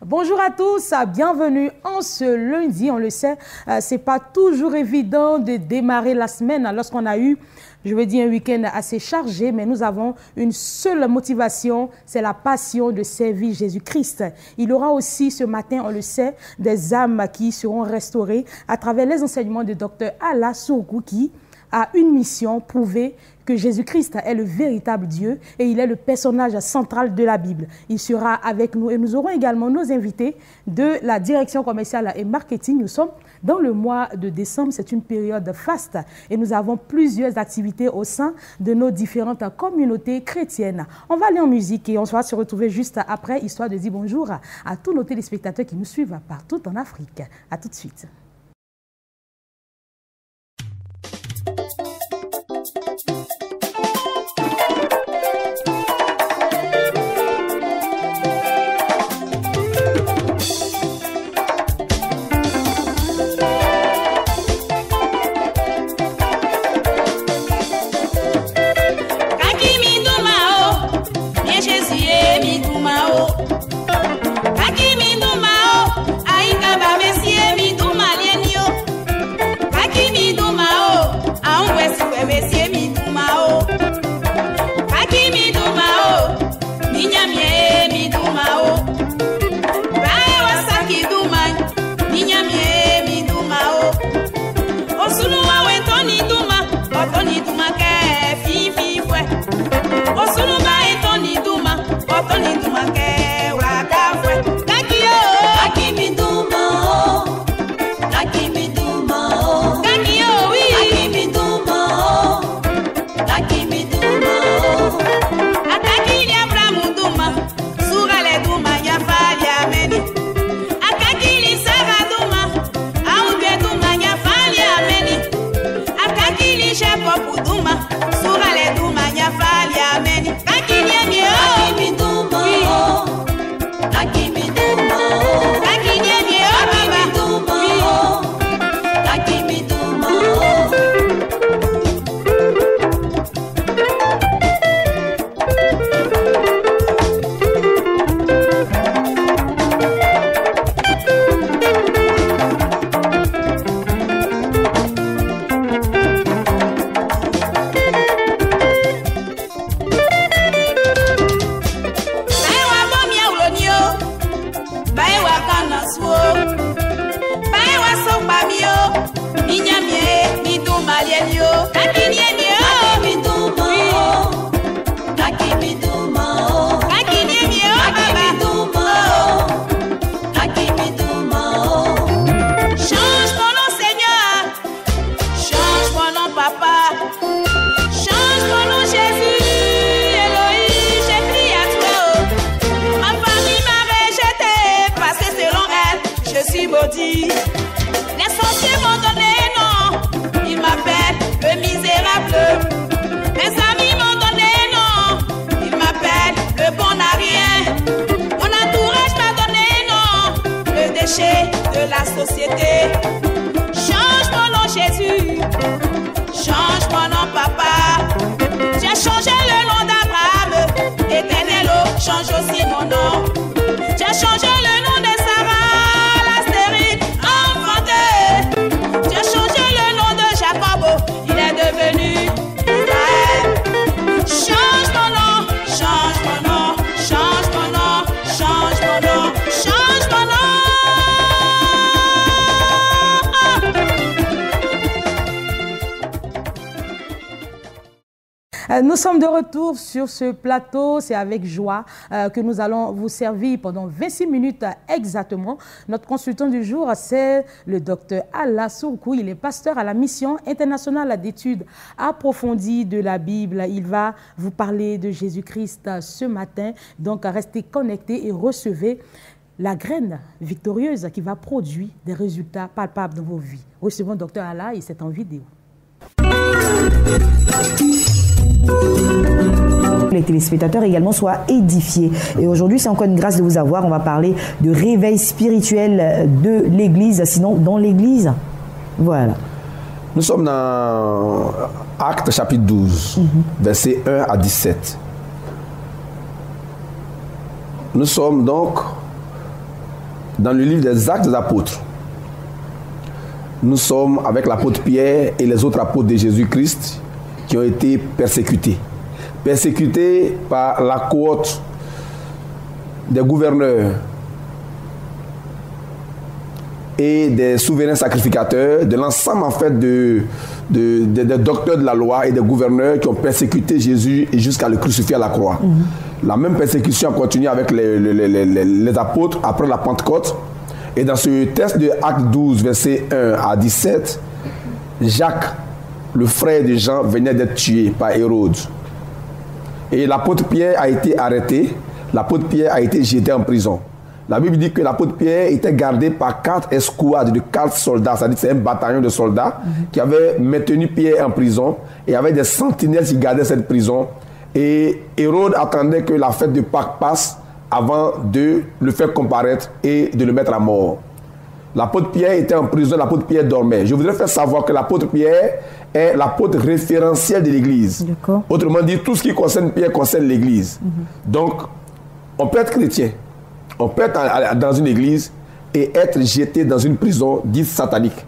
Bonjour à tous, bienvenue en ce lundi. On le sait, c'est pas toujours évident de démarrer la semaine lorsqu'on a eu, je veux dire, un week-end assez chargé, mais nous avons une seule motivation, c'est la passion de servir Jésus-Christ. Il y aura aussi ce matin, on le sait, des âmes qui seront restaurées à travers les enseignements de Dr Alla Sourkou qui a une mission, prouver que Jésus-Christ est le véritable Dieu et il est le personnage central de la Bible. Il sera avec nous et nous aurons également nos invités de la direction commerciale et marketing. Nous sommes dans le mois de décembre, c'est une période faste et nous avons plusieurs activités au sein de nos différentes communautés chrétiennes. On va aller en musique et on va se retrouver juste après, histoire de dire bonjour à tous nos téléspectateurs qui nous suivent partout en Afrique. À tout de suite. Les sorciers m'ont donné non, ils m'appellent le misérable. Mes amis m'ont donné non, ils m'appellent le bon à rien. Mon entourage m'a donné non, le déchet de la société. Change mon nom Jésus, change mon nom papa. J'ai changé le nom d'Abraham, Éternel, change aussi mon nom. J'ai changé le nom de Sarah. J'ai changé le nom de Jacob, il est devenu Israël. Change mon nom, change mon nom, change mon nom, change mon nom, change mon nom. Nous sommes de retour sur ce plateau. C'est avec joie que nous allons vous servir pendant 26 minutes exactement. Notre consultant du jour, c'est le docteur Alla Sourkou. Il est pasteur à la mission internationale d'études approfondies de la Bible. Il va vous parler de Jésus-Christ ce matin. Donc, restez connectés et recevez la graine victorieuse qui va produire des résultats palpables dans vos vies. Recevons docteur Alla et c'est en vidéo. téléspectateurs également soient édifiés. Et aujourd'hui, c'est encore une grâce de vous avoir. On va parler de réveil spirituel de l'Église, sinon dans l'Église. Voilà. Nous sommes dans Actes chapitre 12, versets 1 à 17. Nous sommes donc dans le livre des Actes des Apôtres. Nous sommes avec l'apôtre Pierre et les autres apôtres de Jésus-Christ qui ont été persécutés. Persécutés par la cohorte des gouverneurs et des souverains sacrificateurs, de l'ensemble en fait des docteurs de la loi et des gouverneurs qui ont persécuté Jésus jusqu'à le crucifier à la croix. La même persécution a continué avec les apôtres après la Pentecôte. Et dans ce texte de Acte 12, versets 1 à 17, Jacques, le frère de Jean, venait d'être tué par Hérode. Et l'apôtre Pierre a été arrêté, l'apôtre Pierre a été jeté en prison. La Bible dit que l'apôtre Pierre était gardé par 4 escouades de 4 soldats, c'est-à-dire que c'est un bataillon de soldats qui avait maintenu Pierre en prison, et il y avait des sentinelles qui gardaient cette prison. Et Hérode attendait que la fête de Pâques passe avant de le faire comparaître et de le mettre à mort. L'apôtre Pierre était en prison, l'apôtre Pierre dormait. Je voudrais faire savoir que l'apôtre Pierre est l'apôtre référentiel de l'Église. Autrement dit, tout ce qui concerne Pierre concerne l'Église. Donc, on peut être chrétien, on peut être dans une église et être jeté dans une prison dite satanique.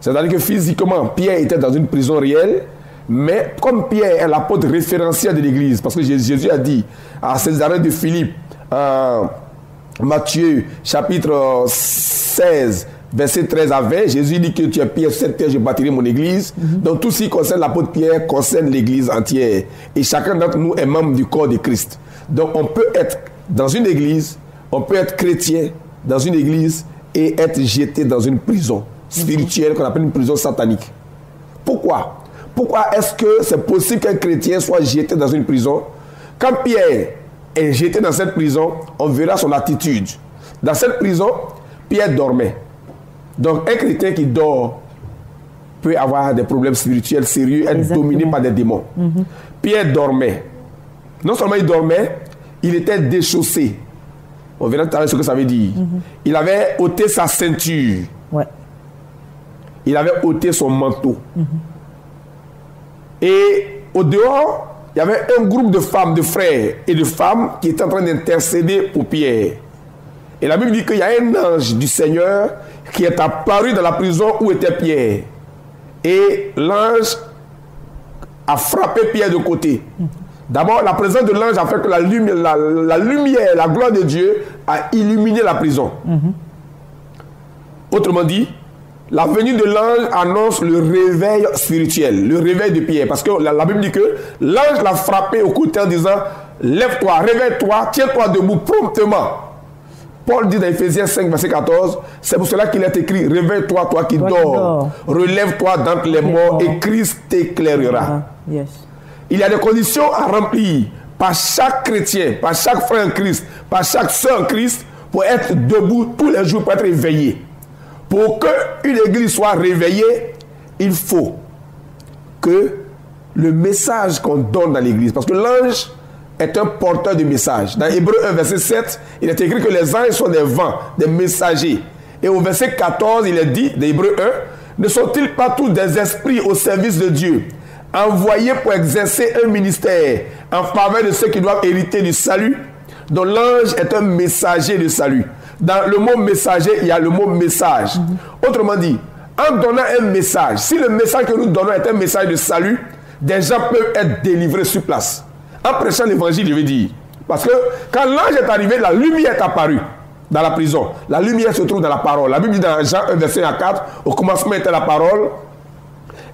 C'est-à-dire que physiquement, Pierre était dans une prison réelle, mais comme Pierre est l'apôtre référentiel de l'église, parce que Jésus a dit à Césarée de Philippe, Matthieu chapitre 16, verset 13 à 20, Jésus dit que tu es Pierre, sur cette terre je bâtirai mon église. Donc tout ce qui concerne l'apôtre Pierre concerne l'église entière. Et chacun d'entre nous est membre du corps de Christ. Donc on peut être dans une église, on peut être chrétien dans une église et être jeté dans une prison spirituelle qu'on appelle une prison satanique. Pourquoi? Pourquoi est-ce que c'est possible qu'un chrétien soit jeté dans une prison? Quand Pierre est jeté dans cette prison, on verra son attitude. Dans cette prison, Pierre dormait. Donc un chrétien qui dort peut avoir des problèmes spirituels sérieux, être dominé par des démons. Pierre dormait. Non seulement il dormait, il était déchaussé. On verra tout à l'heure ce que ça veut dire. Il avait ôté sa ceinture. Il avait ôté son manteau. Et au dehors, il y avait un groupe de femmes, de frères et de femmes qui étaient en train d'intercéder pour Pierre. Et la Bible dit qu'il y a un ange du Seigneur qui est apparu dans la prison où était Pierre. Et l'ange a frappé Pierre de côté. D'abord, la présence de l'ange a fait que la lumière, la gloire de Dieu a illuminé la prison. Autrement dit, la venue de l'ange annonce le réveil spirituel, le réveil de Pierre. Parce que la Bible dit que l'ange l'a frappé au côté en disant « Lève-toi, réveille-toi, tiens-toi debout promptement ». Paul dit dans Ephésiens 5, verset 14, c'est pour cela qu'il est écrit « Réveille-toi, toi qui dors, relève-toi d'entre les morts et Christ t'éclairera ». Il y a des conditions à remplir par chaque chrétien, par chaque frère en Christ, par chaque sœur en Christ pour être debout tous les jours, pour être éveillé. Pour qu'une église soit réveillée, il faut que le message qu'on donne dans l'église, parce que l'ange est un porteur de message. Dans Hébreux 1, verset 7, il est écrit que les anges sont des vents, des messagers. Et au verset 14, il est dit, dans Hébreux 1, ne sont-ils pas tous des esprits au service de Dieu, envoyés pour exercer un ministère en faveur de ceux qui doivent hériter du salut? Donc l'ange est un messager de salut. Dans le mot messager, il y a le mot message. Autrement dit, en donnant un message, si le message que nous donnons est un message de salut, des gens peuvent être délivrés sur place. En prêchant l'évangile, je veux dire. Parce que quand l'ange est arrivé, la lumière est apparue dans la prison. La lumière se trouve dans la parole. La Bible dit dans Jean 1, verset 4, au commencement était la parole.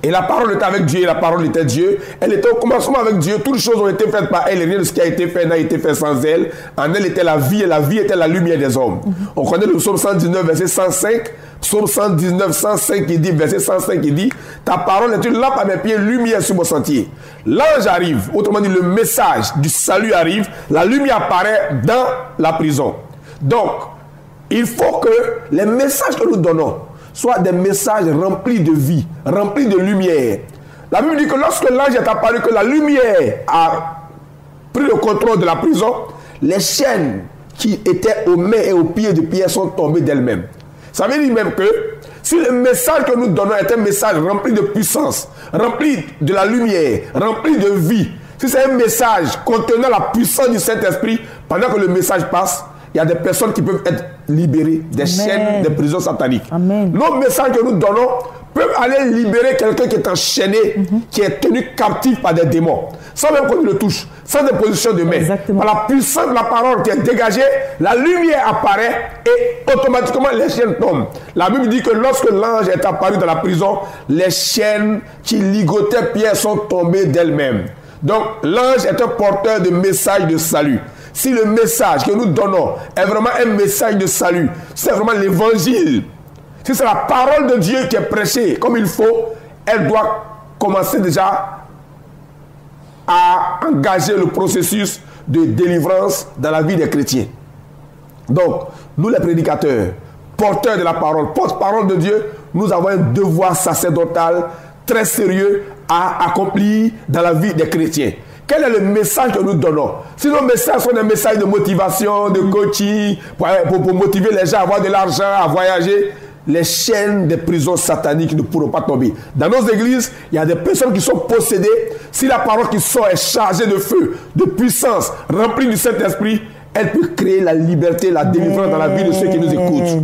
Et la parole était avec Dieu, et la parole était Dieu. Elle était au commencement avec Dieu. Toutes les choses ont été faites par elle, et rien de ce qui a été fait n'a été fait sans elle. En elle était la vie, et la vie était la lumière des hommes. On connaît le psaume 119, verset 105. Psaume 119, 105, qui dit, verset 105, qui dit, ta parole est une lampe à mes pieds, lumière sur mon sentier. L'ange arrive, autrement dit, le message du salut arrive, la lumière apparaît dans la prison. Donc, il faut que les messages que nous donnons soient des messages remplis de vie, remplis de lumière. La Bible dit que lorsque l'ange est apparu, que la lumière a pris le contrôle de la prison, les chaînes qui étaient aux mains et aux pieds de Pierre sont tombées d'elles-mêmes. Ça veut dire même que si le message que nous donnons est un message rempli de puissance, rempli de la lumière, rempli de vie, si c'est un message contenant la puissance du Saint-Esprit, pendant que le message passe, il y a des personnes qui peuvent être libérées des chaînes, des prisons sataniques. Amen. Nos messages que nous donnons peuvent aller libérer quelqu'un qui est enchaîné, qui est tenu captif par des démons, sans même qu'on le touche, sans déposition de main. Exactement. Par la puissance de la parole qui est dégagée, la lumière apparaît et automatiquement les chaînes tombent. La Bible dit que lorsque l'ange est apparu dans la prison, les chaînes qui ligotaient Pierre sont tombées d'elles-mêmes. Donc l'ange est un porteur de messages de salut. Si le message que nous donnons est vraiment un message de salut, c'est vraiment l'évangile, si c'est la parole de Dieu qui est prêchée comme il faut, elle doit commencer déjà à engager le processus de délivrance dans la vie des chrétiens. Donc, nous les prédicateurs, porteurs de la parole, porte-parole de Dieu, nous avons un devoir sacerdotal très sérieux à accomplir dans la vie des chrétiens. Quel est le message que nous donnons? Si nos messages sont des messages de motivation, de coaching, pour motiver les gens à avoir de l'argent, à voyager, les chaînes des prisons sataniques ne pourront pas tomber. Dans nos églises, il y a des personnes qui sont possédées. Si la parole qui sort est chargée de feu, de puissance, remplie du Saint-Esprit, elle peut créer la liberté, la délivrance dans la vie de ceux qui nous écoutent.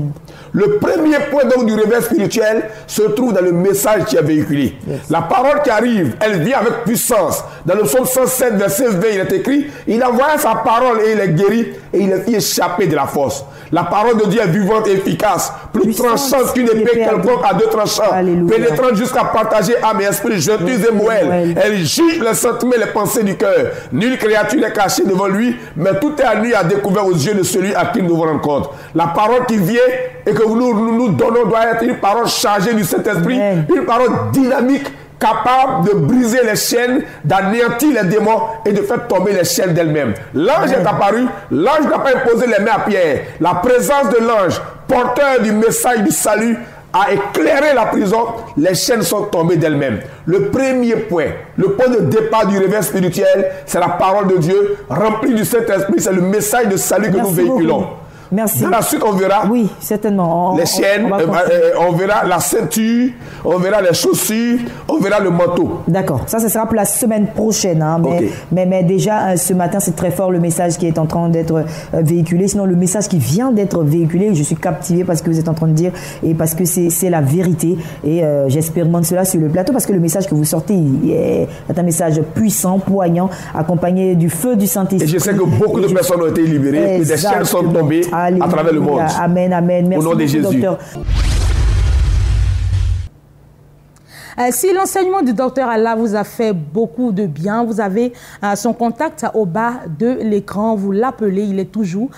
Le premier point donc du réveil spirituel se trouve dans le message qui est véhiculé. La parole qui arrive, elle vient avec puissance. Dans le psaume 107, verset 20, il est écrit, il envoie sa parole et il est guéri et il est fait échapper de la force. La parole de Dieu est vivante et efficace, plus tranchante qu'une épée quelconque à deux tranchants, pénétrante jusqu'à partager âme et esprit, jointure et moelle. Elle juge les sentiments et les pensées du cœur. Nulle créature n'est cachée devant lui, mais tout est à lui à découvert aux yeux de celui à qui nous devons rendre compte. La parole qui vient et que nous donnons doit être une parole chargée du Saint-Esprit, une parole dynamique, capable de briser les chaînes, d'anéantir les démons et de faire tomber les chaînes d'elles-mêmes. L'ange est apparu, l'ange n'a pas imposé les mains à Pierre. La présence de l'ange, porteur du message du salut, a éclairé la prison, les chaînes sont tombées d'elles-mêmes. Le premier point, le point de départ du réveil spirituel, c'est la parole de Dieu, remplie du Saint-Esprit, c'est le message de salut que nous véhiculons. Beaucoup. Merci. Dans la suite, on verra les chaînes, on verra la ceinture, on verra les chaussures, on verra le manteau. D'accord, ça sera pour la semaine prochaine. Hein, mais déjà, ce matin, c'est très fort le message qui est en train d'être véhiculé. Sinon, le message qui vient d'être véhiculé, je suis captivé par ce que vous êtes en train de dire et parce que c'est la vérité. Et j'expérimente cela sur le plateau parce que le message que vous sortez est un message puissant, poignant, accompagné du feu du Saint-Esprit. Et je sais que beaucoup de personnes ont été libérées, que des chaînes sont tombées. À travers le monde. Amen, amen. Merci au nom de Jésus. Docteur. Si l'enseignement du docteur Allah vous a fait beaucoup de bien, vous avez son contact au bas de l'écran, vous l'appelez, il est toujours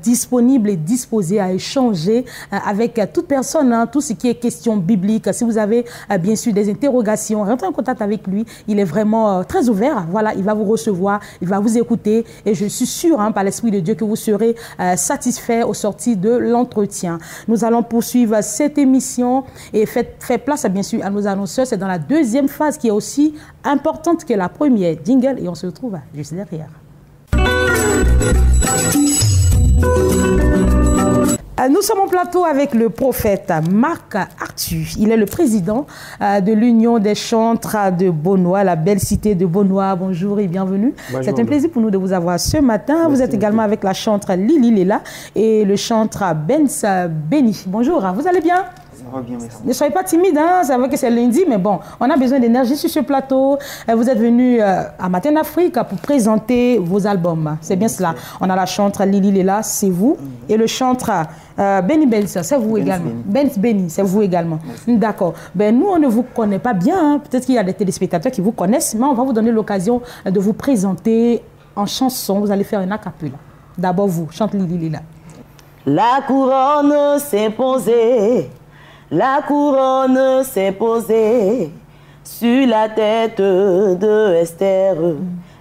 disponible et disposé à échanger avec toute personne, tout ce qui est question biblique. Si vous avez bien sûr des interrogations, rentrez en contact avec lui, il est vraiment très ouvert. Voilà, il va vous recevoir, il va vous écouter et je suis sûre par l'Esprit de Dieu que vous serez satisfait au sortir de l'entretien. Nous allons poursuivre cette émission et faire place bien sûr à nos annonceurs. C'est dans la deuxième phase qui est aussi importante que la première. Jingle et on se retrouve juste derrière. Nous sommes en plateau avec le prophète Marc Arthur. Il est le président de l'Union des chantres de Beaunois, la belle cité de Beaunois. Bonjour et bienvenue. C'est un plaisir pour nous de vous avoir ce matin. Merci, vous êtes également avec la chantre Lili Lela et le chantre Benz Benny. Bonjour, vous allez bien? Bien, merci. Ne soyez pas timide, c'est vrai que c'est lundi, mais bon, on a besoin d'énergie sur ce plateau. Vous êtes venu à Matin Afrique pour présenter vos albums. C'est bien cela. On a la chantre Lili Lela, c'est vous. Et le chantre Benny Benz, c'est vous également. Benz Benny, c'est vous également. D'accord. Ben, nous, on ne vous connaît pas bien. Peut-être qu'il y a des téléspectateurs qui vous connaissent, mais on va vous donner l'occasion de vous présenter en chanson. Vous allez faire un a cappella. D'abord, vous, chante Lili Lela. La couronne s'est posée. La couronne s'est posée sur la tête de Esther.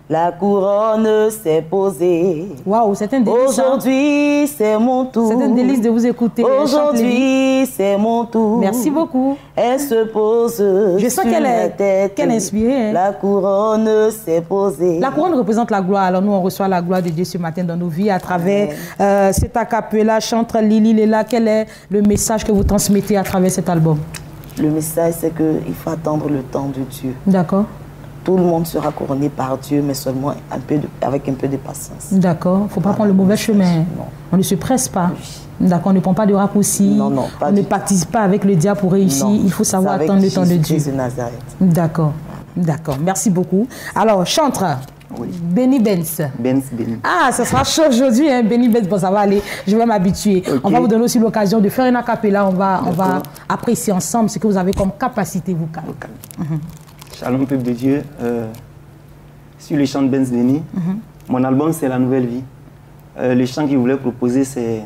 La couronne s'est posée. Waouh, c'est un délice. Aujourd'hui, c'est mon tour. C'est un délice de vous écouter. Aujourd'hui, c'est mon tour. Merci beaucoup. Elle se pose. Je sens qu'elle est inspirée. Hein. La couronne s'est posée. La couronne représente la gloire. Alors nous, on reçoit la gloire de Dieu ce matin dans nos vies à travers cet a cappella, chantre Lily Léla. Quel est le message que vous transmettez à travers cet album? Le message, c'est qu'il faut attendre le temps de Dieu. D'accord. Tout le monde sera couronné par Dieu, mais seulement avec un peu de patience. D'accord. Il ne faut pas prendre le mauvais chemin. Non. On ne se presse pas. Oui. D'accord. On ne prend pas de raccourcis. Non, non, on ne participe pas avec le diable pour réussir. Non, il faut savoir attendre le temps de Dieu. D'accord. D'accord. Merci beaucoup. Alors, chantre. Oui. Benny Benz. Benz, Benny. Ah, ça sera chaud aujourd'hui, hein, Benny Benz. Bon, ça va aller. Je vais m'habituer. Okay. On va vous donner aussi l'occasion de faire une acapella. On va apprécier ensemble ce que vous avez comme capacité vocale. Shalom, peuple de Dieu. Sur le chant de Benz Benny, mon album, c'est La Nouvelle Vie. Le chant qu'il voulait proposer, c'est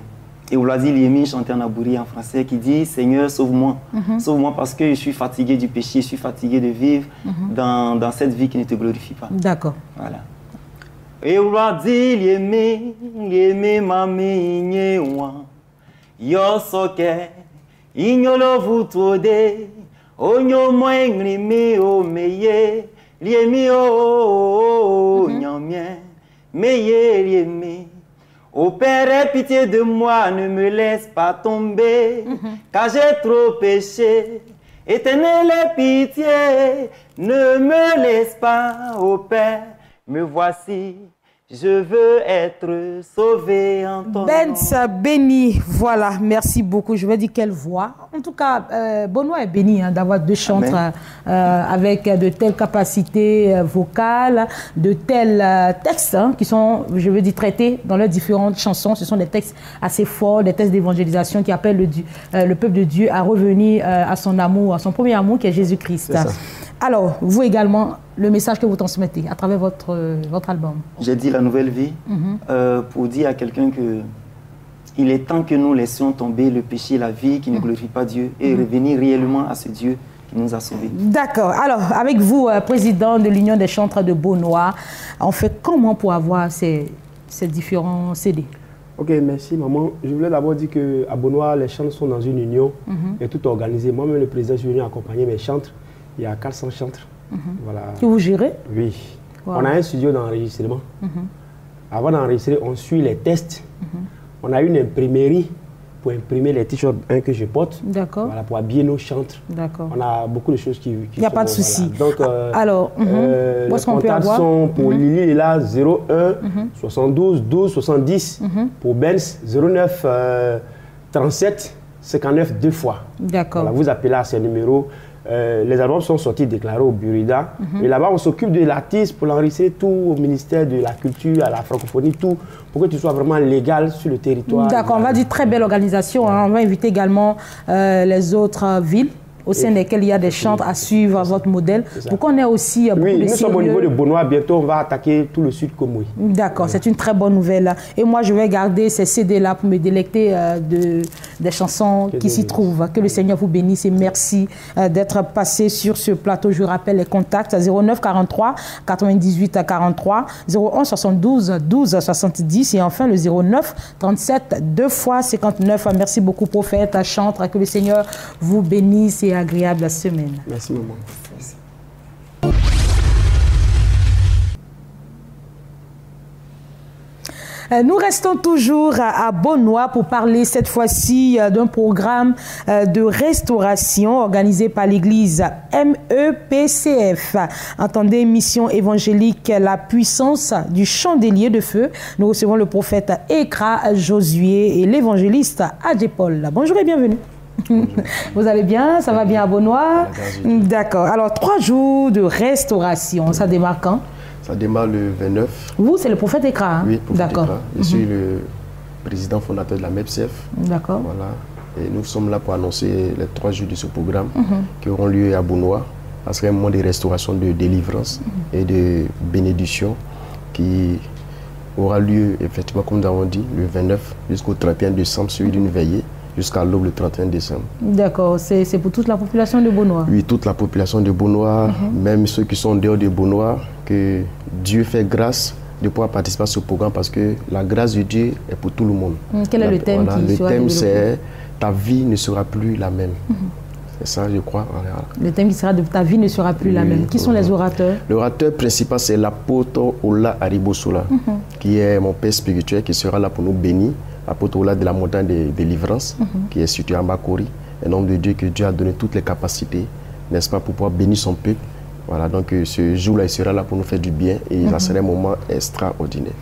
Euladi Liemi, chanté en abouri en français, qui dit « Seigneur, sauve-moi. Sauve-moi parce que je suis fatigué du péché, je suis fatigué de vivre dans cette vie qui ne te glorifie pas. » D'accord. Voilà. Euladi Liemi, mami, nyewa, yosoke, ignolo vutode, onyo moengrimi o meye, liemi o nyamien, meye liemi. Ô Père, pitié de moi, ne me laisse pas tomber, car j'ai trop péché. Éternelle pitié, ne me laisse pas, ô Père, me voici. Je veux être sauvé en ton nom. Benz Benny, voilà, merci beaucoup. Je vais dire quelle voix. En tout cas, Benoît est béni hein, d'avoir deux chantres avec de telles capacités vocales, de tels textes hein, qui sont, je veux dire, traités dans leurs différentes chansons. Ce sont des textes assez forts, des textes d'évangélisation qui appellent le peuple de Dieu à revenir à son amour, à son premier amour qui est Jésus-Christ. Alors, vous également, le message que vous transmettez à travers votre album. J'ai dit La Nouvelle Vie pour dire à quelqu'un que il est temps que nous laissions tomber le péché, la vie qui ne glorifie pas Dieu et revenir réellement à ce Dieu qui nous a sauvés. D'accord. Alors, avec vous, président de l'Union des chantres de Beaunois, on fait comment pour avoir ces différents CD? Ok, merci maman. Je voulais d'abord dire qu'à Beaunois, les chantres sont dans une union et tout organisé. Moi-même, le président, je suis venu accompagner mes chantres. Il y a 400 chantres. Voilà. Que vous gérez? Oui. Wow. On a un studio d'enregistrement. Avant d'enregistrer, on suit les tests. On a une imprimerie pour imprimer les t-shirts que je porte. D'accord. Voilà, pour habiller nos chantres. D'accord. On a beaucoup de choses qui il n'y a pas de souci. Voilà. Donc, alors, les contacts sont pour Lily Léla 01 72 12 70. Pour Benz 09 37 59 2 fois. D'accord. Voilà, vous appelez à ces numéros. Les albums sont sortis déclarés au Burida. Et là-bas, on s'occupe de l'artiste pour l'enregistrer tout au ministère de la Culture, à la francophonie, tout, pour que tu sois vraiment légal sur le territoire. D'accord, on va dire très belle organisation. Hein. On va inviter également les autres villes au sein desquelles il y a des chantres à suivre votre modèle. Pour qu'on ait aussi beaucoup de nous sommes au niveau de Beaunois. Bientôt, on va attaquer tout le sud Komoui. D'accord, c'est une très bonne nouvelle. Et moi, je vais garder ces CD-là pour me délecter des chansons qui s'y trouvent. Que le Seigneur vous bénisse et merci d'être passé sur ce plateau. Je rappelle les contacts 09 43 98 43 01 72 12 70 et enfin le 09 37 2 fois 59. Merci beaucoup, prophète, chantre. Que le Seigneur vous bénisse et agréable semaine. Merci, maman. Merci. Nous restons toujours à Beaunois pour parler cette fois-ci d'un programme de restauration organisé par l'église MEPCF. Entendez, mission évangélique, la puissance du chandelier de feu. Nous recevons le prophète Ekra Josué et l'évangéliste Adjepol. Bonjour et bienvenue. Bonjour. Vous allez bien? Ça va bien à Beaunois? D'accord. Alors, 3 jours de restauration, ça démarre quand? Ça démarre le 29. Vous, c'est le prophète Ekra, hein? Oui, prophète Ekra. Je suis le président fondateur de la MEPCF. D'accord. Voilà. Et nous sommes là pour annoncer les 3 jours de ce programme qui auront lieu à Beaunois. Ça sera un moment de restauration, de délivrance et de bénédiction qui aura lieu, effectivement, comme nous avons dit, le 29 jusqu'au 31 décembre, celui d'une veillée, jusqu'à l'aube le 31 décembre. D'accord, c'est pour toute la population de Beaunois? Oui, toute la population de Beaunois, même ceux qui sont dehors de Beaunois, que Dieu fait grâce de pouvoir participer à ce programme parce que la grâce de Dieu est pour tout le monde. Quel est le thème Le thème, c'est ta vie ne sera plus la même. C'est ça, je crois. Le thème qui sera de ta vie ne sera plus la même. Qui sont les orateurs? L'orateur principal, c'est l'apôtre Ola Aribosola, qui est mon père spirituel, qui sera là pour nous bénir. L'apôtre Ola de la montagne de délivrance, qui est situé à Makori. Un homme de Dieu que Dieu a donné toutes les capacités, n'est-ce pas, pour pouvoir bénir son peuple. Voilà, donc ce jour-là, il sera là pour nous faire du bien et ça sera un moment extraordinaire.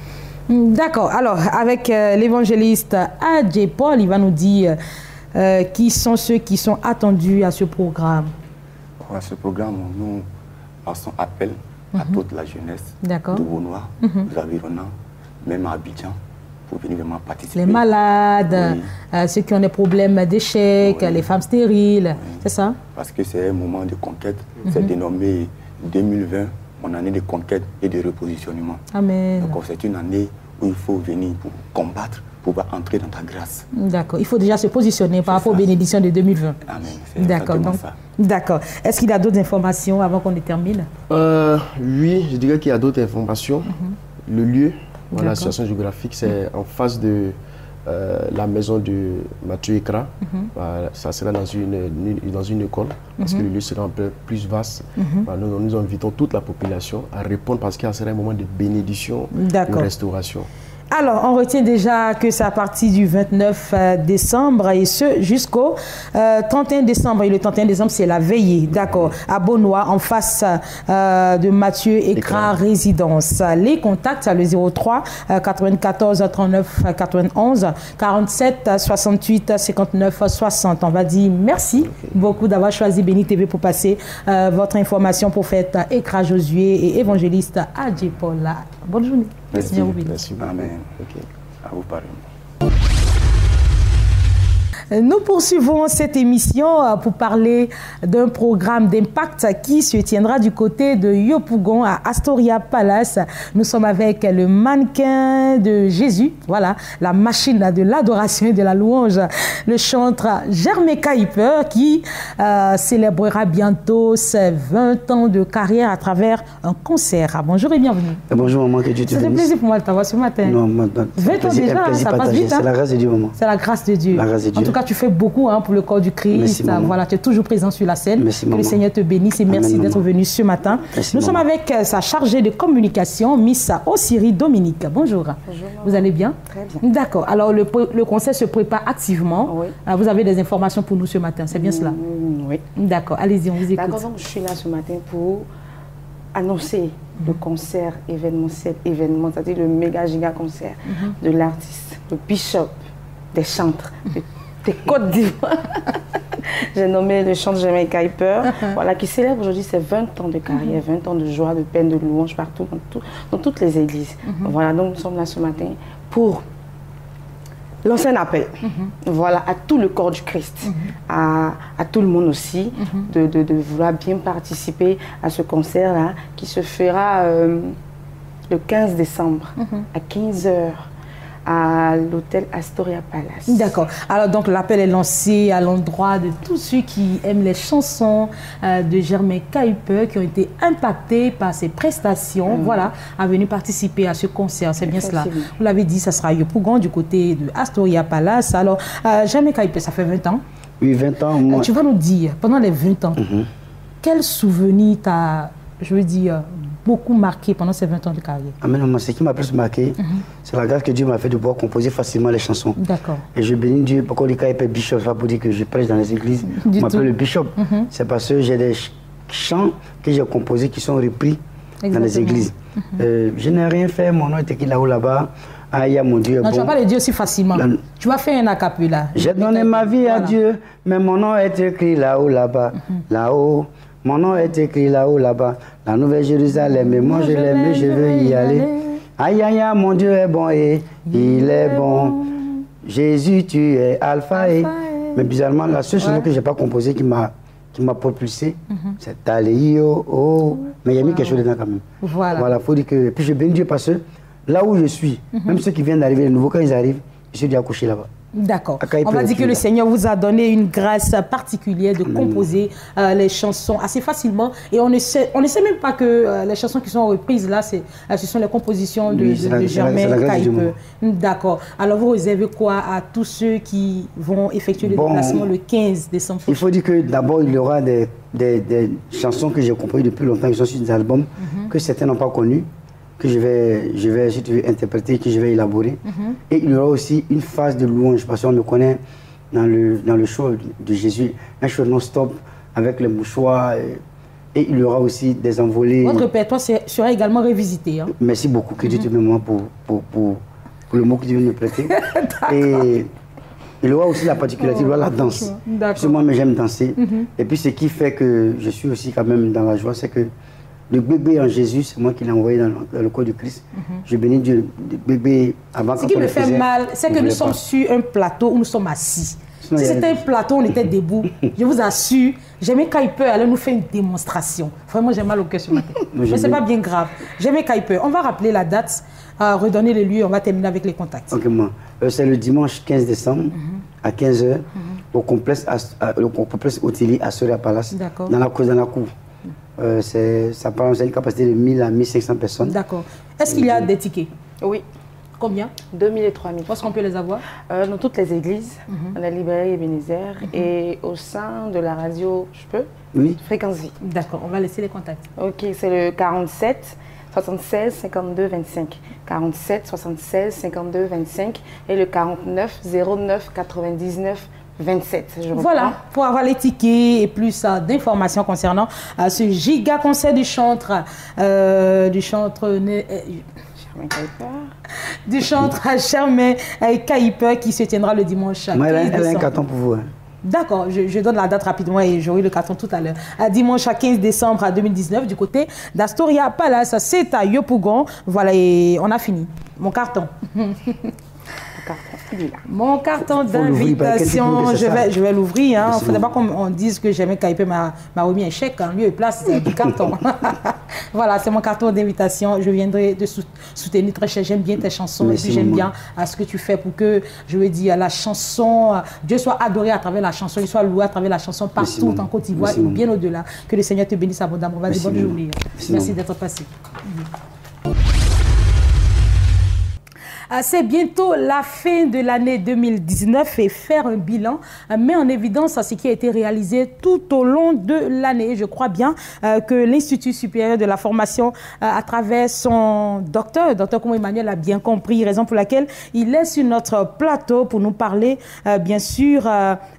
D'accord. Alors, avec l'évangéliste Adje Paul, il va nous dire qui sont ceux qui sont attendus à ce programme. À ce programme, nous passons appel à toute la jeunesse de Bonois, des environnants, même à Abidjan, pour venir vraiment participer. Les malades, ceux qui ont des problèmes d'échec, les femmes stériles, c'est ça? Parce que c'est un moment de conquête, c'est dénommé 2020, mon année de conquête et de repositionnement. Amen. Donc c'est une année où il faut venir pour combattre, pour entrer dans ta grâce. D'accord. Il faut déjà se positionner par rapport aux bénédictions de 2020. Amen. D'accord. D'accord. Est-ce qu'il y a d'autres informations avant qu'on termine? Oui, je dirais qu'il y a d'autres informations. Le lieu, la situation géographique, c'est en face de la maison de Mathieu Ekra. Ça sera dans une école, parce que le lieu sera un peu plus vaste. Nous invitons toute la population à répondre parce qu'il y sera un moment de bénédiction, de restauration. Alors, on retient déjà que c'est à partir du 29 décembre et ce jusqu'au 31 décembre. Et le 31 décembre, c'est la veillée, d'accord, à Bonois, en face de Mathieu Ekra Résidence. Les contacts, c'est le 03 94 39 91 47 68 59 60. On va dire merci beaucoup d'avoir choisi Béni TV pour passer votre information, prophète Ekra Josué et évangéliste Adje Paul. Bonne journée. Merci. Merci. Amen. À vous parler. Nous poursuivons cette émission pour parler d'un programme d'impact qui se tiendra du côté de Yopougon à Astoria Palace. Nous sommes avec le mannequin de Jésus, voilà, la machine de l'adoration et de la louange, le chantre Germain Kaiper qui célébrera bientôt ses 20 ans de carrière à travers un concert. Bonjour et bienvenue. Bonjour maman, que Dieu te bénisse. C'est un plaisir pour moi de t'avoir ce matin. Non, 20 ans déjà, ça passe vite. C'est la grâce de Dieu maman. C'est la grâce de Dieu. La grâce de Dieu. En tout cas, tu fais beaucoup pour le corps du Christ. Merci, voilà, tu es toujours présent sur la scène. Merci, que le Seigneur te bénisse et merci d'être venu ce matin. Merci, Nous sommes avec sa chargée de communication, Miss Osiri Dominique. Bonjour. Bonjour. Vous allez bien? Très bien. D'accord. Alors, le concert se prépare activement. Oui. Vous avez des informations pour nous ce matin, c'est bien cela? Oui. D'accord. Allez-y, on vous écoute. D'accord, donc je suis là ce matin pour annoncer le concert événementiel, c'est-à-dire le méga giga concert de l'artiste, le bishop des chantres des Côtes d'Ivoire. J'ai nommé le chantre Germain Kaiper, voilà, qui célèbre aujourd'hui ses 20 ans de carrière, 20 ans de joie, de peine, de louange partout, dans toutes les églises. Voilà, donc nous sommes là ce matin pour lancer un appel, voilà, à tout le corps du Christ, à tout le monde aussi, de vouloir bien participer à ce concert-là, qui se fera le 15 décembre à 15h. À l'hôtel Astoria Palace. D'accord. Alors donc l'appel est lancé à l'endroit de tous ceux qui aiment les chansons de Germain Kaiper, qui ont été impactés par ses prestations, voilà, à venir participer à ce concert. C'est bien cela. Vous l'avez dit, ça sera à Yopougon, du côté de Astoria Palace. Alors Germain Kaiper, ça fait 20 ans. Oui, 20 ans. Moi. Tu vas nous dire, pendant les 20 ans, quel souvenir t'as, je veux dire, beaucoup marqué pendant ces 20 ans de carrière? Amen. Ce qui m'a plus marqué, c'est la grâce que Dieu m'a fait de pouvoir composer facilement les chansons. D'accord. Et je bénis Dieu, pourquoi on dit Kaiper Bishop, ça pour dire que je prêche dans les églises, on m'appelle le Bishop. C'est parce que j'ai des chants que j'ai composés qui sont repris dans les églises. Je n'ai rien fait, mon nom est écrit là-haut, là-bas. Aïe, mon Dieu. Non, tu ne vas pas le dire aussi facilement. Tu vas faire un acapella. J'ai donné ma vie à Dieu, mais mon nom est écrit là-haut, là-bas. Là-haut. Mon nom est écrit là-haut, là-bas, la Nouvelle Jérusalem, et moi je l'aime et je veux y aller. Aïe, aïe, aïe, mon Dieu est bon et il est bon. Jésus, tu es alpha et... Mais bizarrement, la seule chanson que je n'ai pas composée qui m'a propulsé, c'est Taléio, oh. Mais il y a mis quelque chose dedans quand même. Voilà, faut dire que... Et puis je bénis Dieu parce que là où je suis, même ceux qui viennent d'arriver, les nouveaux, quand ils arrivent, je suis déjà couché là-bas. D'accord. On va dire que le Seigneur vous a donné une grâce particulière de composer les chansons assez facilement. Et on ne sait même pas que les chansons qui sont reprises là, ce sont les compositions de Germain Caillipeux. D'accord. Alors vous réservez quoi à tous ceux qui vont effectuer le déplacement le 15 décembre prochain? Il faut dire que d'abord, il y aura des chansons que j'ai comprises depuis longtemps, qui sont sur des albums, que certains n'ont pas connus, que je vais si tu veux, interpréter, que je vais élaborer. Et il y aura aussi une phase de louange, parce qu'on me connaît dans le show de Jésus, un show non-stop avec les mouchoirs. Et il y aura aussi des envolées. Votre répertoire sera également révisité. Hein? Merci beaucoup, que Dieu te mette pour le mot que tu viens de me prêter. Et il y aura aussi la particularité, il y aura la danse. Parce que moi, j'aime danser. Et puis ce qui fait que je suis aussi quand même dans la joie, c'est que le bébé en Jésus, c'est moi qui l'ai envoyé dans le corps du Christ. Je bénis Dieu, le bébé avant. Ce qui me fait mal, c'est que nous sommes sur un plateau où nous sommes assis. Si c'était un plateau, on était debout. Je vous assure, Germain Caillipeux allait nous faire une démonstration. Vraiment, j'ai mal au cœur ce matin. Mais ce n'est pas bien grave. Germain Caillipeux, on va rappeler la date, redonner le lieu, on va terminer avec les contacts. Ok, moi. C'est le dimanche 15 décembre à 15h au complexe hôtelier à Soria Palace, dans la cour. Ça prend une capacité de 1000 à 1500 personnes. D'accord. Est-ce qu'il y a des tickets? Oui. Combien? 2000 et 3000. Où est-ce qu'on peut les avoir? Dans toutes les églises, à la librairie Ebenezer et au sein de la radio, je peux? Oui. Fréquence Vie. D'accord, on va laisser les contacts. Ok, c'est le 47 76 52 25. 47 76 52 25 et le 49 09 99 27. Voilà, pour avoir les tickets et plus d'informations concernant ce giga concert du chantre Germain Caillipeux qui se tiendra le dimanche. Moi, elle a un carton pour vous. Hein. D'accord, je donne la date rapidement et j'aurai le carton tout à l'heure. Dimanche 15 décembre 2019 du côté d'Astoria Palace, c'est à Yopougon. Voilà, et on a fini. Mon carton. Mon carton d'invitation, je vais l'ouvrir. Il ne faudrait pas qu'on dise que Germain Caillipeux m'a remis un chèque en lieu et place du carton. Voilà, c'est mon carton d'invitation. Je viendrai de soutenir très cher. J'aime bien tes chansons et puis j'aime bien ce que tu fais pour que, je veux dire, la chanson, Dieu soit adoré à travers la chanson, il soit loué à travers la chanson partout en Côte d'Ivoire et bien au-delà. Que le Seigneur te bénisse abondamment. On va dire bonne journée. Merci d'être passé. C'est bientôt la fin de l'année 2019 et faire un bilan met en évidence ce qui a été réalisé tout au long de l'année. Je crois bien que l'Institut supérieur de la formation, à travers son docteur Koumou Emmanuel, a bien compris, raison pour laquelle il est sur notre plateau pour nous parler, bien sûr,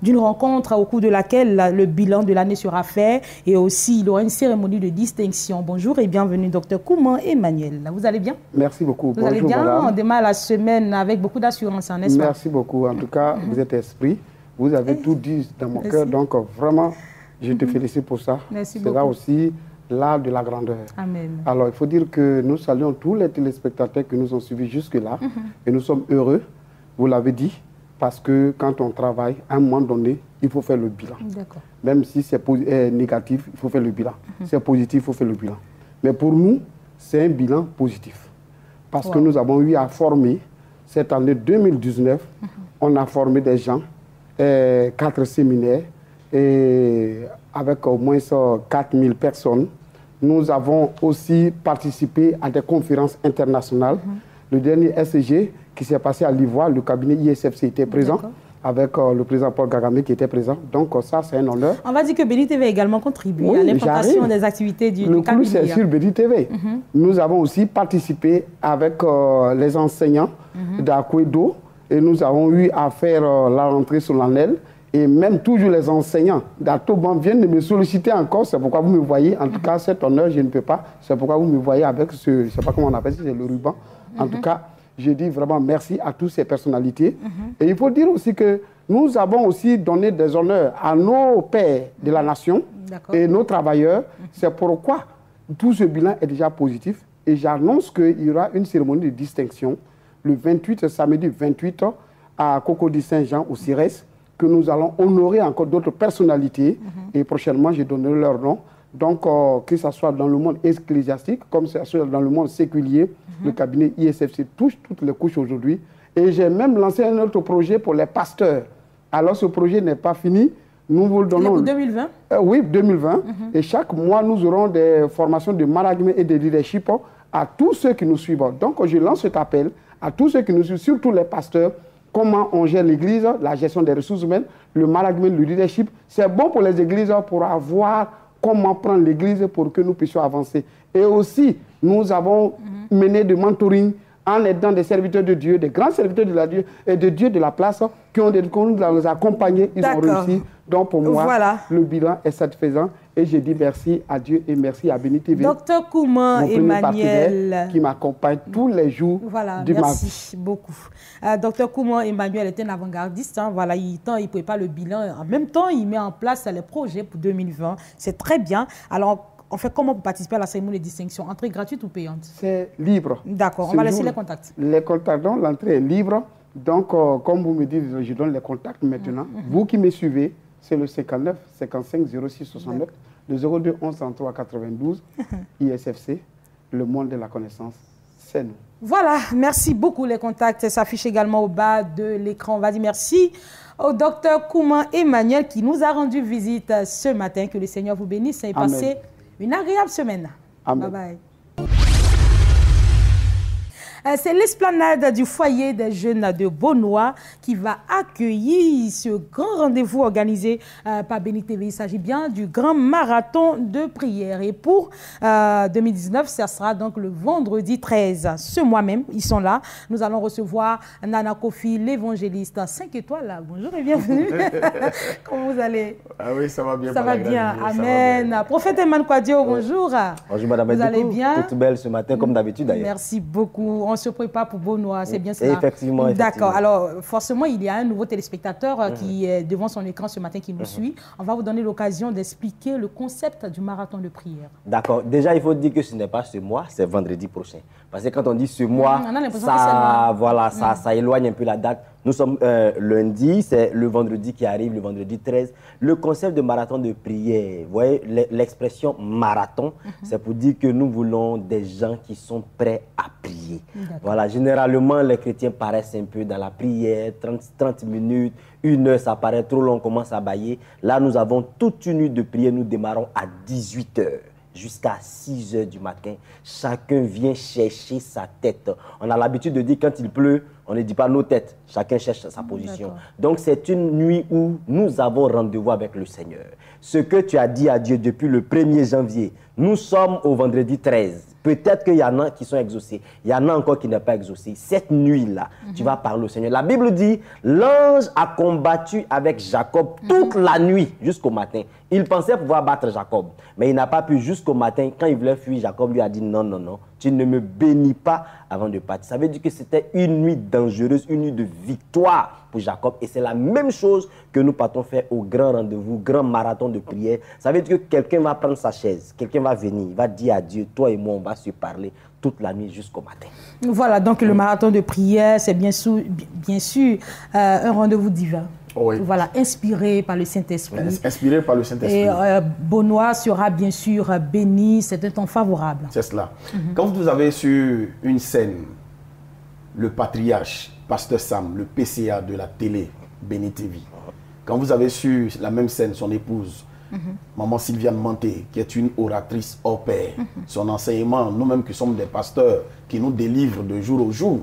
d'une rencontre au cours de laquelle le bilan de l'année sera fait et aussi il y aura une cérémonie de distinction. Bonjour et bienvenue, docteur Koumou Emmanuel. Vous allez bien? Merci beaucoup. Vous allez bien? Madame. On démarre la semaine avec beaucoup d'assurance, n'est-ce pas? Merci beaucoup. En tout cas, vous êtes esprit. Vous avez tout dit dans mon cœur. Donc, vraiment, je te félicite pour ça. Merci beaucoup. C'est là aussi l'art de la grandeur. Amen. Alors, il faut dire que nous saluons tous les téléspectateurs qui nous ont suivis jusque-là. Et nous sommes heureux, vous l'avez dit, parce que quand on travaille, à un moment donné, il faut faire le bilan. Même si c'est négatif, il faut faire le bilan. Si c'est positif, il faut faire le bilan. Mais pour nous, c'est un bilan positif. Parce que nous avons eu à former, cette année 2019, on a formé des gens, 4 séminaires, et avec au moins 4000 personnes. Nous avons aussi participé à des conférences internationales. Le dernier SCG qui s'est passé à l'Ivoire, le cabinet ISFC était présent, avec le président Paul Kagame qui était présent. Donc ça, c'est un honneur. On va dire que Béni TV a également contribué à l'implantation des activités du cabinet. Le clou, c'est sur Béni TV. Nous avons aussi participé avec les enseignants d'Akwedo et nous avons eu à faire la rentrée solennelle. Et même toujours les enseignants d'Atoban viennent de me solliciter encore. C'est pourquoi vous me voyez. En tout cas, cet honneur, je ne peux pas. C'est pourquoi vous me voyez avec ce, je ne sais pas comment on appelle ça, c'est le ruban. En tout cas, je dis vraiment merci à toutes ces personnalités. Et il faut dire aussi que nous avons aussi donné des honneurs à nos pères de la nation et nos travailleurs. C'est pourquoi tout ce bilan est déjà positif. Et j'annonce qu'il y aura une cérémonie de distinction le 28, samedi 28, à Cocody Saint-Jean, au CIRES, que nous allons honorer encore d'autres personnalités. Et prochainement, je donnerai leur nom. Donc, que ce soit dans le monde ecclésiastique, comme ce soit dans le monde séculier, le cabinet ISFC touche toutes les couches aujourd'hui. Et j'ai même lancé un autre projet pour les pasteurs. Alors ce projet n'est pas fini. Nous vous le donnons. Pour 2020 Oui, 2020. Et chaque mois, nous aurons des formations de management et de leadership à tous ceux qui nous suivent. Donc je lance cet appel à tous ceux qui nous suivent, surtout les pasteurs. Comment on gère l'église, la gestion des ressources humaines, le management, le leadership. C'est bon pour les églises pour avoir comment prendre l'église pour que nous puissions avancer. Et aussi, nous avons mené de mentoring en aidant des serviteurs de Dieu, des grands serviteurs de Dieu de la place qui ont nous accompagnés, ils ont réussi. Donc pour moi, le bilan est satisfaisant et je dis merci à Dieu et merci à Béni TV. Docteur Kouman Emmanuel, qui m'accompagne tous les jours du matin. Merci beaucoup. Docteur Kouman Emmanuel est un avant-gardiste. Voilà, il prépare pas le bilan. En même temps, il met en place les projets pour 2020. C'est très bien. Alors, on fait comment pour participer à la cérémonie de distinction? Entrée gratuite ou payante? C'est libre. D'accord, on va laisser les contacts. Les contacts, donc l'entrée est libre. Donc, comme vous me dites, je donne les contacts maintenant. Vous qui me suivez, c'est le 59 55 06 69, le 02 11 33 92, ISFC, le monde de la connaissance, c'est nous. Voilà, merci beaucoup. Les contacts s'affichent également au bas de l'écran. On va dire merci au docteur Kouman Emmanuel qui nous a rendu visite ce matin. Que le Seigneur vous bénisse et passez une agréable semaine. Amen. Bye bye. C'est l'esplanade du foyer des jeunes de Beaunois qui va accueillir ce grand rendez-vous organisé par Béni TV. Il s'agit bien du grand marathon de prière. Et pour 2019, ça sera donc le vendredi 13. Ce mois même, ils sont là. Nous allons recevoir Nana Kofi, l'évangéliste 5 étoiles. Bonjour et bienvenue. Comment vous allez? Ah oui, ça va bien. Ça va bien. Amen. Prophète Emmanuel Kwadio, bonjour. Bonjour madame. Vous allez bien? Toute belle ce matin, comme d'habitude d'ailleurs. Merci beaucoup. On se prépare pour Beaunois, c'est bien cela? Effectivement. D'accord. Alors, forcément, il y a un nouveau téléspectateur qui est devant son écran ce matin qui nous suit. On va vous donner l'occasion d'expliquer le concept du marathon de prière. D'accord. Déjà, il faut dire que ce n'est pas ce mois, c'est vendredi prochain. Parce que quand on dit ce mois, ça éloigne un peu la date. Nous sommes lundi, c'est le vendredi qui arrive, le vendredi 13. Le concept de marathon de prière, vous voyez, l'expression marathon, c'est pour dire que nous voulons des gens qui sont prêts à prier. Voilà, généralement, les chrétiens paraissent un peu dans la prière, 30 minutes, 1 heure, ça paraît trop long, on commence à bâiller. Là, nous avons toute une nuit de prière, nous démarrons à 18 heures. Jusqu'à 6 heures du matin, chacun vient chercher sa tête. On a l'habitude de dire quand il pleut, on ne dit pas nos têtes, chacun cherche sa position. Donc c'est une nuit où nous avons rendez-vous avec le Seigneur. Ce que tu as dit à Dieu depuis le 1er janvier, nous sommes au vendredi 13. Peut-être qu'il y en a qui sont exaucés, il y en a encore qui ne sont pas exaucés. Cette nuit-là, tu vas parler au Seigneur. La Bible dit, l'ange a combattu avec Jacob toute la nuit jusqu'au matin. Il pensait pouvoir battre Jacob, mais il n'a pas pu jusqu'au matin. Quand il voulait fuir, Jacob lui a dit non, non, non, tu ne me bénis pas avant de partir. Ça veut dire que c'était une nuit dangereuse, une nuit de victoire pour Jacob. Et c'est la même chose que nous partons faire au grand rendez-vous, grand marathon de prière. Ça veut dire que quelqu'un va prendre sa chaise, quelqu'un va venir, il va dire à Dieu, toi et moi, on va se parler toute la nuit jusqu'au matin. Voilà, donc le marathon de prière, c'est bien sûr un rendez-vous divin. Oui. Voilà, inspiré par le Saint-Esprit. Inspiré par le Saint-Esprit. Et Beaunois sera bien sûr béni, c'est un temps favorable. C'est cela. Quand vous avez sur une scène le patriarche, Pasteur Sam, le PCA de la télé, Béni TV, quand vous avez sur la même scène son épouse, Maman Sylviane Manté, qui est une oratrice hors pair, son enseignement, nous-mêmes qui sommes des pasteurs, qui nous délivrent de jour au jour.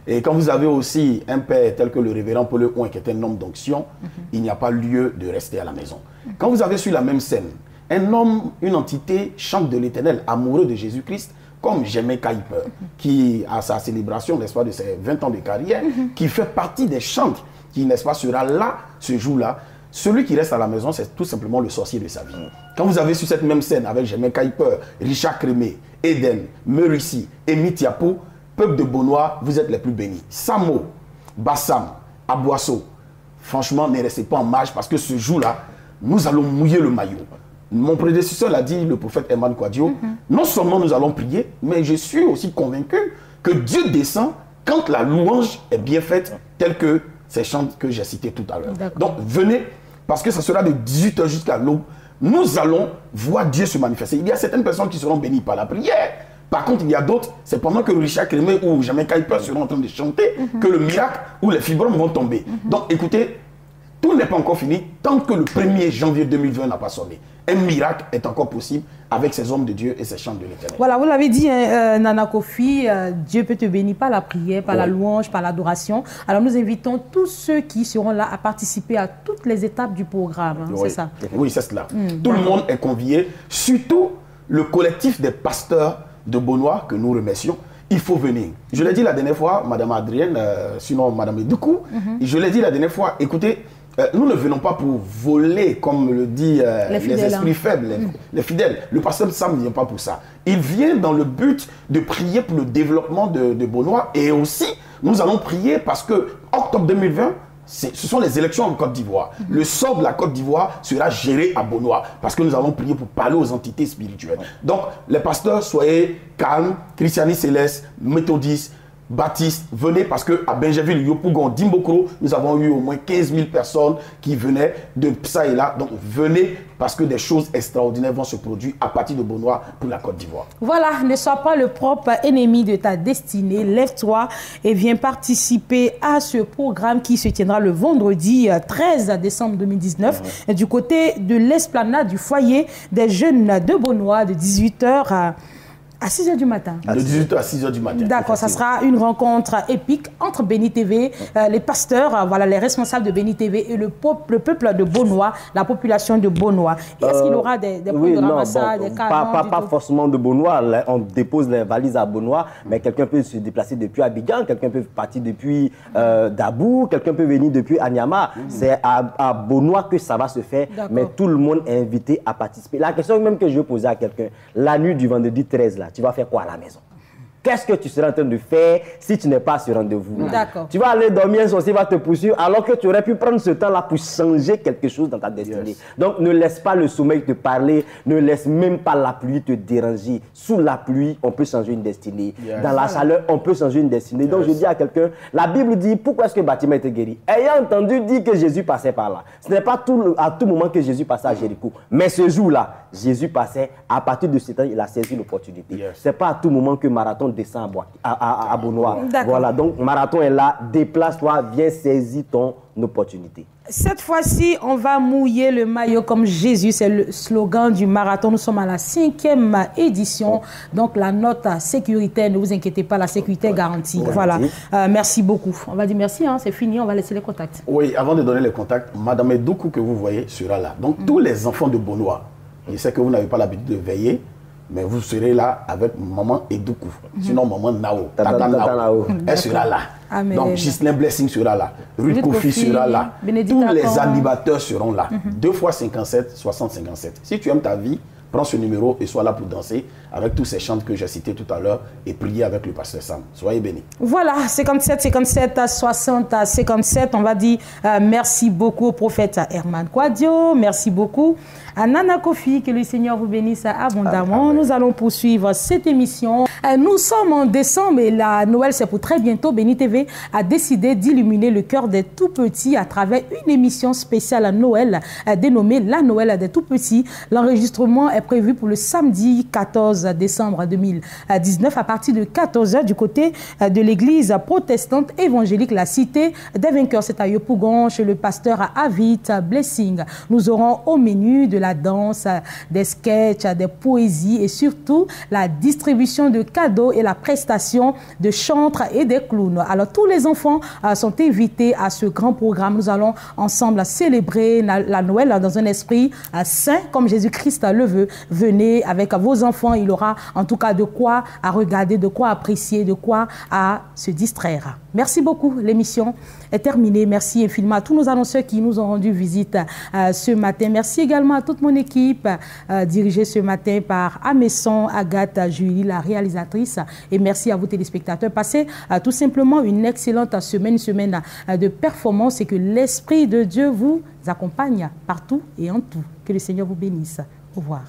Et quand vous avez aussi un père tel que le révérend Paul Ouin, qui est un homme d'onction, il n'y a pas lieu de rester à la maison. Quand vous avez sur la même scène, un homme, une entité, chante de l'Éternel, amoureux de Jésus-Christ, comme Jemé Kuyper, qui a sa célébration, n'est-ce pas, de ses 20 ans de carrière, qui fait partie des chantres, qui, n'est-ce pas, sera là, ce jour-là. Celui qui reste à la maison, c'est tout simplement le sorcier de sa vie. Quand vous avez sur cette même scène avec Jemé Kuyper, Richard Crémé, Eden, Merissi, Emi Tiapo, peuple de Beaunois, vous êtes les plus bénis. Samo, Bassam, Abouasso, franchement, ne restez pas en marge parce que ce jour-là, nous allons mouiller le maillot. Mon prédécesseur l'a dit, le prophète Emmanuel Kwadio, non seulement nous allons prier, mais je suis aussi convaincu que Dieu descend quand la louange est bien faite, telle que ces chants que j'ai cités tout à l'heure. Donc venez, parce que ça sera de 18h jusqu'à l'aube. Nous allons voir Dieu se manifester. Il y a certaines personnes qui seront bénies par la prière, Par contre, il y a d'autres, c'est pendant que Richard Crémé ou Jamaica Hyper seront en train de chanter que le miracle ou les fibromes vont tomber. Donc écoutez, tout n'est pas encore fini tant que le 1er janvier 2020 n'a pas sonné. Un miracle est encore possible avec ces hommes de Dieu et ces chants de l'Éternel. Voilà, vous l'avez dit, Nana Kofi, Dieu peut te bénir par la prière, par la louange, par l'adoration. Alors nous invitons tous ceux qui seront là à participer à toutes les étapes du programme. Hein, c'est ça? Oui, c'est cela. Tout le monde est convié, surtout le collectif des pasteurs de Beaunois que nous remercions. Il faut venir. Je l'ai dit la dernière fois, Madame Adrienne, sinon Madame Edoukou, je l'ai dit la dernière fois, écoutez, nous ne venons pas pour voler, comme le dit les esprits faibles, les fidèles. Le pasteur Sam ne vient pas pour ça. Il vient dans le but de prier pour le développement de Beaunois. Et aussi, nous allons prier parce que octobre 2020, ce sont les élections en Côte d'Ivoire. Le sort de la Côte d'Ivoire sera géré à Beaunois parce que nous allons prier pour parler aux entités spirituelles. Donc, les pasteurs, soyez calmes, christianistes célestes, méthodistes, Baptiste, venez parce qu'à Benjaville, Yopougon, Dimbokro, nous avons eu au moins 15 000 personnes qui venaient de ça et là. Donc venez parce que des choses extraordinaires vont se produire à partir de Beaunois pour la Côte d'Ivoire. Voilà, ne sois pas le propre ennemi de ta destinée. Lève-toi et viens participer à ce programme qui se tiendra le vendredi 13 décembre 2019 du côté de l'esplanade du foyer des jeunes de Beaunois de 18h à 6 h du matin. De 18h à 6 h du matin. D'accord, ça sera une rencontre épique entre Béni TV, les pasteurs, voilà, les responsables de Béni TV et le peuple de Beaunois, la population de Beaunois. Est-ce qu'il y aura des points de ramassage, des canons? Pas forcément de Beaunois. On dépose les valises à Beaunois, mais quelqu'un peut se déplacer depuis Abidjan, quelqu'un peut partir depuis Dabou, quelqu'un peut venir depuis Anyama. C'est à Beaunois que ça va se faire, mais tout le monde est invité à participer. La question même que je veux poser à quelqu'un, la nuit du vendredi 13, là, tu vas faire quoi à la maison? Qu'est-ce que tu seras en train de faire si tu n'es pas à ce rendez-vous? Tu vas aller dormir, un sorcier va te poursuivre alors que tu aurais pu prendre ce temps-là pour changer quelque chose dans ta destinée. Donc ne laisse pas le sommeil te parler, ne laisse même pas la pluie te déranger. Sous la pluie, on peut changer une destinée. Dans la chaleur, on peut changer une destinée. Donc je dis à quelqu'un, la Bible dit, pourquoi est-ce que Batima était guéri? Ayant entendu dire que Jésus passait par là. Ce n'est pas à tout moment que Jésus passait à Jéricho. Mais ce jour-là, Jésus passait. À partir de ce temps, il a saisi l'opportunité. Ce n'est pas à tout moment que Marathon descend à Beaunois. Voilà, donc Marathon est là, déplace-toi, viens saisir ton opportunité. Cette fois-ci, on va mouiller le maillot comme Jésus. C'est le slogan du marathon. Nous sommes à la 5e édition. Donc, la note sécuritaire, ne vous inquiétez pas, la sécurité est garantie. Voilà. Merci beaucoup. On va dire merci, hein, c'est fini. On va laisser les contacts. Oui, avant de donner les contacts, Madame Edoukou que vous voyez sera là. Donc, tous les enfants de Beaunois, je sais que vous n'avez pas l'habitude de veiller, mais vous serez là avec maman Edoukou. Sinon, maman Nao, Tata Nao, elle sera là. Amen. Donc, Gislain Blessing sera là. Ruth Kofi sera là. Tous les animateurs seront là. 2 fois 57, 60-57. Si tu aimes ta vie, prends ce numéro et sois là pour danser avec tous ces chants que j'ai cités tout à l'heure et prier avec le pasteur Sam. Soyez bénis. Voilà, 57, 57, 60, 57. On va dire merci beaucoup au prophète Herman Kouadio. Merci beaucoup à Nana Kofi. Que le Seigneur vous bénisse abondamment. Nous allons poursuivre cette émission. Nous sommes en décembre et la Noël, c'est pour très bientôt. Béni TV a décidé d'illuminer le cœur des tout-petits à travers une émission spéciale à Noël dénommée La Noël des tout-petits. L'enregistrement est prévu pour le samedi 14 décembre 2019 à partir de 14 h du côté de l'église protestante évangélique La Cité des Vainqueurs. C'est à Yopougon chez le pasteur Avit Blessing. Nous aurons au menu de la danse, des sketchs, des poésies et surtout la distribution de cadeaux et la prestation de chantres et des clowns. Alors tous les enfants sont invités à ce grand programme. Nous allons ensemble célébrer la Noël dans un esprit saint comme Jésus-Christ le veut. Venez avec vos enfants, il aura en tout cas de quoi à regarder, de quoi apprécier, de quoi à se distraire. Merci beaucoup, l'émission est terminée. Merci infiniment à tous nos annonceurs qui nous ont rendu visite ce matin. Merci également à toute mon équipe dirigée ce matin par Amesson, Agathe, Julie, la réalisatrice. Et merci à vous téléspectateurs. Passez tout simplement une excellente semaine, une semaine de performance et que l'Esprit de Dieu vous accompagne partout et en tout. Que le Seigneur vous bénisse. Au revoir.